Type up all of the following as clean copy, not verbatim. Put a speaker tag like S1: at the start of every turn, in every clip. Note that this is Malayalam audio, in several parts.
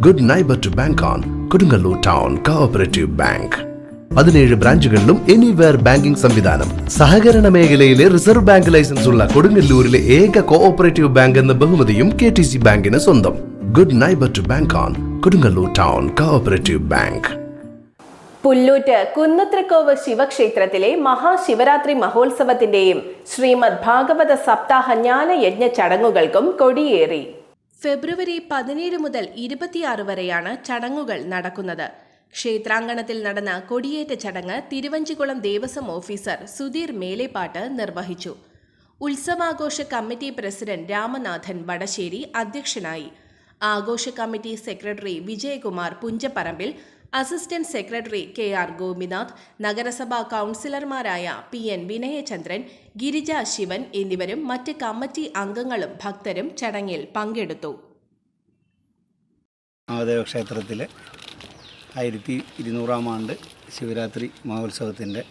S1: Good neighbour to bank on Kodungallur town cooperative bank. 17 ബ്രാഞ്ചുകളിലും എനിവെയർ ബാങ്കിംഗ് സംവിധാനം. സഹകരണ മേഖലയിലെ റിസർവ് ബാങ്ക് ലൈസൻസ് ഉള്ള കൊടുങ്ങല്ലൂരിലെ ഏക കോഓപ്പറേറ്റീവ് ബാങ്ക് എന്ന ബഹുമതിയും KTC ബാങ്കിന് സ്വന്തം. Good neighbour to bank on Kodungallur town cooperative bank.
S2: Pullut Kunnathrakkov ശിവക്ഷേത്രത്തിലെ മഹാശിവരാത്രി മഹോത്സവത്തിന്റെയും ശ്രീമദ് ഭാഗവത സപ്താഹ ജ്ഞാനയജ്ഞ ചടങ്ങുകൾക്കും കൊടിയേറി. ഫെബ്രുവരി 17 മുതൽ 26 വരെയാണ് ചടങ്ങുകൾ നടക്കുന്നത്. ക്ഷേത്രാങ്കണത്തിൽ നടന്ന കൊടിയേറ്റ ചടങ്ങ് തിരുവഞ്ചിക്കുളം ദേവസ്വം ഓഫീസർ സുധീർ മേലേപ്പാട്ട് നിർവഹിച്ചു. ഉത്സവാഘോഷ കമ്മിറ്റി പ്രസിഡന്റ് രാമനാഥൻ വടശ്ശേരി അധ്യക്ഷനായി. ആഘോഷ committee secretary Vijayakumar Punchaparambil, assistant secretary KR Gopinath, നഗരസഭാ കൗൺസിലർമാരായ PN വിനയചന്ദ്രൻ, ഗിരിജ ശിവൻ എന്നിവരും മറ്റ് കമ്മിറ്റി അംഗങ്ങളും ഭക്തരും ചടങ്ങിൽ പങ്കെടുത്തു.
S3: മഹാദേവ ക്ഷേത്രത്തിലെ 1200-ാം ആണ്ട് ശിവരാത്രി മഹോത്സവത്തിൻ്റെ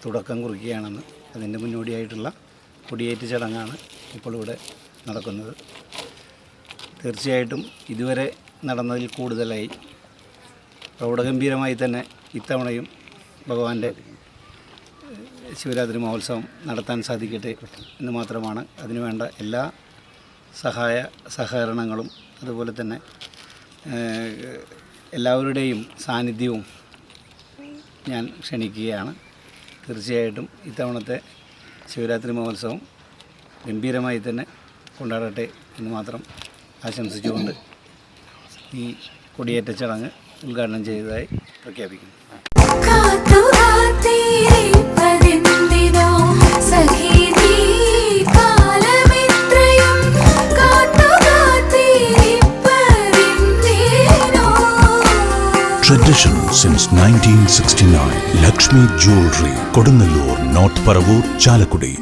S3: തുടക്കം കുറിക്കുകയാണെന്ന് അതിൻ്റെ മുന്നോടിയായിട്ടുള്ള കൊടിയേറ്റ് ചടങ്ങാണ് ഇപ്പോൾ ഇവിടെ നടക്കുന്നത്. തീർച്ചയായിട്ടും ഇതുവരെ നടന്നതിൽ കൂടുതലായി പ്രൗഢഗംഭീരമായി തന്നെ ഇത്തവണയും ഭഗവാന്റെ ശിവരാത്രി മഹോത്സവം നടത്താൻ സാധിക്കട്ടെ എന്ന് മാത്രമാണ്. അതിനുവേണ്ട എല്ലാ സഹകരണങ്ങളും അതുപോലെ തന്നെ എല്ലാവരുടെയും സാന്നിധ്യവും ഞാൻ ക്ഷണിക്കുകയാണ്. തീർച്ചയായിട്ടും ഇത്തവണത്തെ ശിവരാത്രി മഹോത്സവം ഗംഭീരമായി തന്നെ കൊണ്ടാടട്ടെ എന്ന് മാത്രം ആശംസിച്ചുകൊണ്ട് ഈ കൊടിയേറ്റ ചടങ്ങ് ഉദ്ഘാടനം ചെയ്തതായി പ്രഖ്യാപിക്കുന്നു.
S4: Tradition since 1969. Lakshmi Jewelry, Kodunallur, North Paravur, Chalakudi.